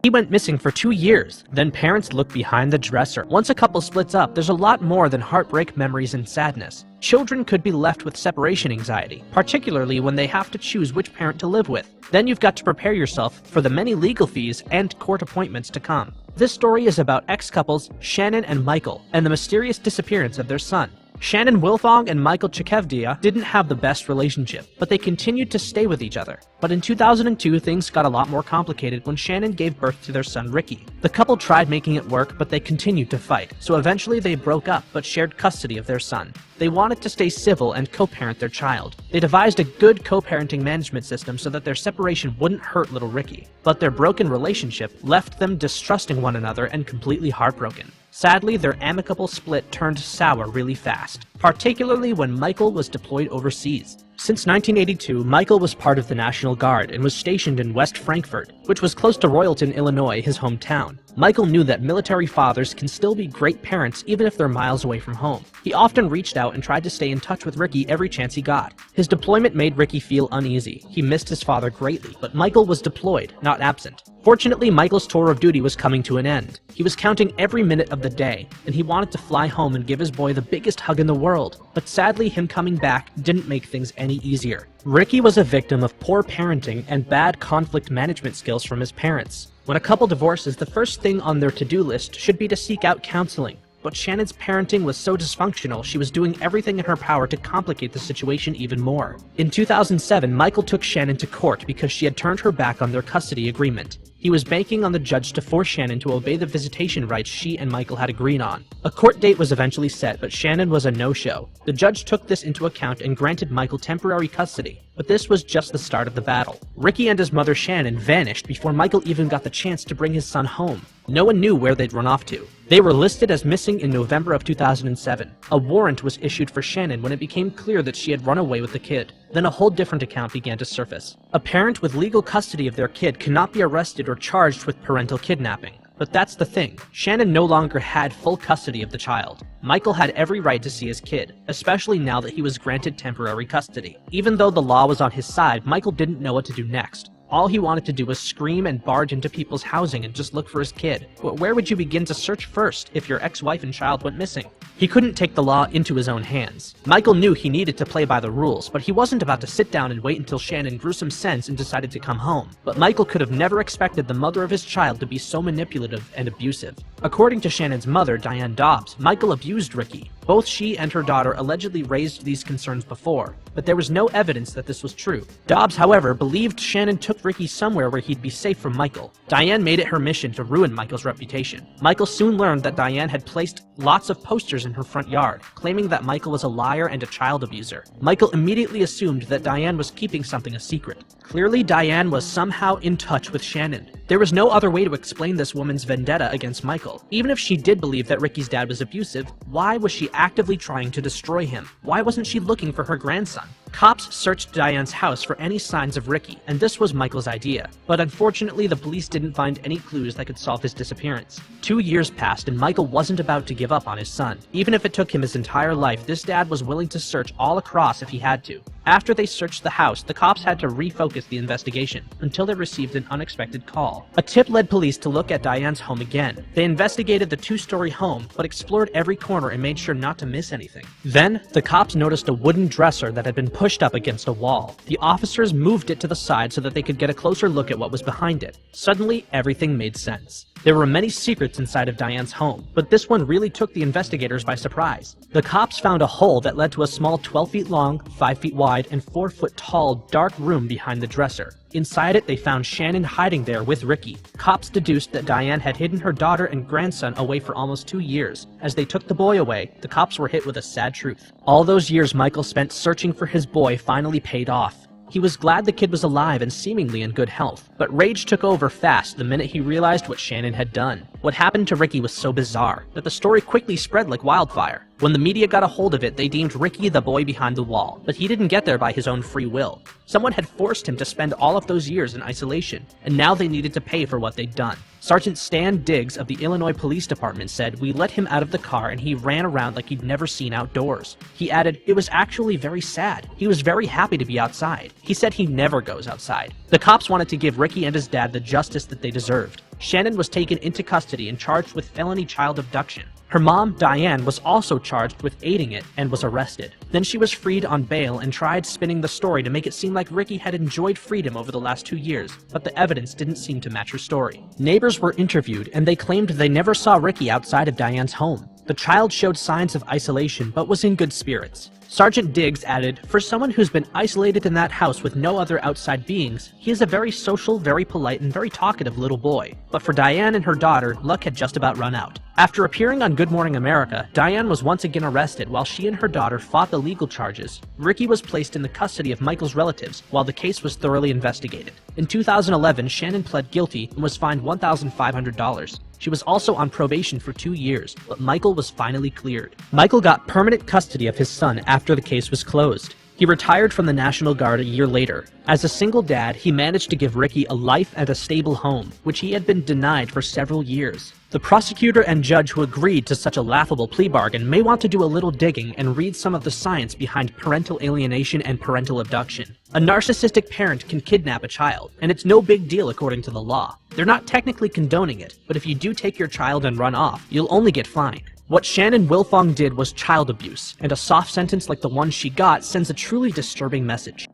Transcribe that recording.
He went missing for 2 years. Then parents look behind the dresser. Once a couple splits up, there's a lot more than heartbreak, memories, and sadness. Children could be left with separation anxiety, particularly when they have to choose which parent to live with. Then you've got to prepare yourself for the many legal fees and court appointments to come. This story is about ex-couples Shannon and Michael and the mysterious disappearance of their son. Shannon Wilfong and Michael Chekevdia didn't have the best relationship, but they continued to stay with each other. But in 2002, things got a lot more complicated when Shannon gave birth to their son Ricky. The couple tried making it work, but they continued to fight, so eventually they broke up but shared custody of their son. They wanted to stay civil and co-parent their child. They devised a good co-parenting management system so that their separation wouldn't hurt little Ricky. But their broken relationship left them distrusting one another and completely heartbroken. Sadly, their amicable split turned sour really fast, particularly when Michael was deployed overseas. Since 1982, Michael was part of the National Guard and was stationed in West Frankfort, which was close to Royalton, Illinois, his hometown. Michael knew that military fathers can still be great parents even if they're miles away from home. He often reached out and tried to stay in touch with Ricky every chance he got. His deployment made Ricky feel uneasy. He missed his father greatly, but Michael was deployed, not absent. Fortunately, Michael's tour of duty was coming to an end. He was counting every minute of the day, and he wanted to fly home and give his boy the biggest hug in the world. But sadly, him coming back didn't make things any easier. Ricky was a victim of poor parenting and bad conflict management skills from his parents. When a couple divorces, the first thing on their to-do list should be to seek out counseling. But Shannon's parenting was so dysfunctional, she was doing everything in her power to complicate the situation even more. In 2007, Michael took Shannon to court because she had turned her back on their custody agreement. He was banking on the judge to force Shannon to obey the visitation rights she and Michael had agreed on. A court date was eventually set, but Shannon was a no-show. The judge took this into account and granted Michael temporary custody. But this was just the start of the battle. Ricky and his mother Shannon vanished before Michael even got the chance to bring his son home. No one knew where they'd run off to. They were listed as missing in November of 2007. A warrant was issued for Shannon when it became clear that she had run away with the kid. Then a whole different account began to surface. A parent with legal custody of their kid cannot be arrested or charged with parental kidnapping. But that's the thing. Shannon no longer had full custody of the child. Michael had every right to see his kid, especially now that he was granted temporary custody. Even though the law was on his side, Michael didn't know what to do next. All he wanted to do was scream and barge into people's housing and just look for his kid. But where would you begin to search first if your ex-wife and child went missing? He couldn't take the law into his own hands. Michael knew he needed to play by the rules, but he wasn't about to sit down and wait until Shannon grew some sense and decided to come home. But Michael could have never expected the mother of his child to be so manipulative and abusive. According to Shannon's mother, Diane Dobbs, Michael abused Ricky. Both she and her daughter allegedly raised these concerns before, but there was no evidence that this was true. Dobbs, however, believed Shannon took Ricky somewhere where he'd be safe from Michael. Diane made it her mission to ruin Michael's reputation. Michael soon learned that Diane had placed lots of posters in her front yard, claiming that Michael was a liar and a child abuser. Michael immediately assumed that Diane was keeping something a secret. Clearly, Diane was somehow in touch with Shannon. There was no other way to explain this woman's vendetta against Michael. Even if she did believe that Ricky's dad was abusive, why was she actively trying to destroy him? Why wasn't she looking for her grandson? Cops searched Diane's house for any signs of Ricky, and this was Michael's idea. But unfortunately, the police didn't find any clues that could solve his disappearance. 2 years passed, and Michael wasn't about to give up on his son. Even if it took him his entire life, this dad was willing to search all across if he had to. After they searched the house, the cops had to refocus the investigation until they received an unexpected call. A tip led police to look at Diane's home again. They investigated the 2-story home, but explored every corner and made sure not to miss anything. Then, the cops noticed a wooden dresser that had been pushed up against a wall. The officers moved it to the side so that they could get a closer look at what was behind it. Suddenly, everything made sense. There were many secrets inside of Diane's home, but this one really took the investigators by surprise. The cops found a hole that led to a small 12 feet long, 5 feet wide, and 4 foot tall dark room behind the dresser. Inside it, they found Shannon hiding there with Ricky. Cops deduced that Diane had hidden her daughter and grandson away for almost 2 years. As they took the boy away, the cops were hit with a sad truth. All those years Michael spent searching for his boy finally paid off. He was glad the kid was alive and seemingly in good health, but rage took over fast the minute he realized what Shannon had done. What happened to Ricky was so bizarre that the story quickly spread like wildfire. When the media got a hold of it, they deemed Ricky the boy behind the wall, but he didn't get there by his own free will. Someone had forced him to spend all of those years in isolation, and now they needed to pay for what they'd done. Sergeant Stan Diggs of the Illinois Police Department said, "We let him out of the car and he ran around like he'd never seen outdoors." He added, "It was actually very sad. He was very happy to be outside. He said he never goes outside. The cops wanted to give Ricky and his dad the justice that they deserved. Shannon was taken into custody and charged with felony child abduction. Her mom, Diane, was also charged with aiding it and was arrested. Then she was freed on bail and tried spinning the story to make it seem like Ricky had enjoyed freedom over the last 2 years, but the evidence didn't seem to match her story. Neighbors were interviewed and they claimed they never saw Ricky outside of Diane's home. The child showed signs of isolation but was in good spirits. Sergeant Diggs added, "For someone who's been isolated in that house with no other outside beings, he is a very social, very polite, and very talkative little boy." But for Diane and her daughter, luck had just about run out. After appearing on Good Morning America, Diane was once again arrested while she and her daughter fought the legal charges. Ricky was placed in the custody of Michael's relatives while the case was thoroughly investigated. In 2011, Shannon pled guilty and was fined $1,500. She was also on probation for 2 years, but Michael was finally cleared. Michael got permanent custody of his son after the case was closed. He retired from the National Guard a year later. As a single dad, he managed to give Ricky a life and a stable home, which he had been denied for several years. The prosecutor and judge who agreed to such a laughable plea bargain may want to do a little digging and read some of the science behind parental alienation and parental abduction. A narcissistic parent can kidnap a child, and it's no big deal according to the law. They're not technically condoning it, but if you do take your child and run off, you'll only get fined. What Shannon Wilfong did was child abuse, and a soft sentence like the one she got sends a truly disturbing message.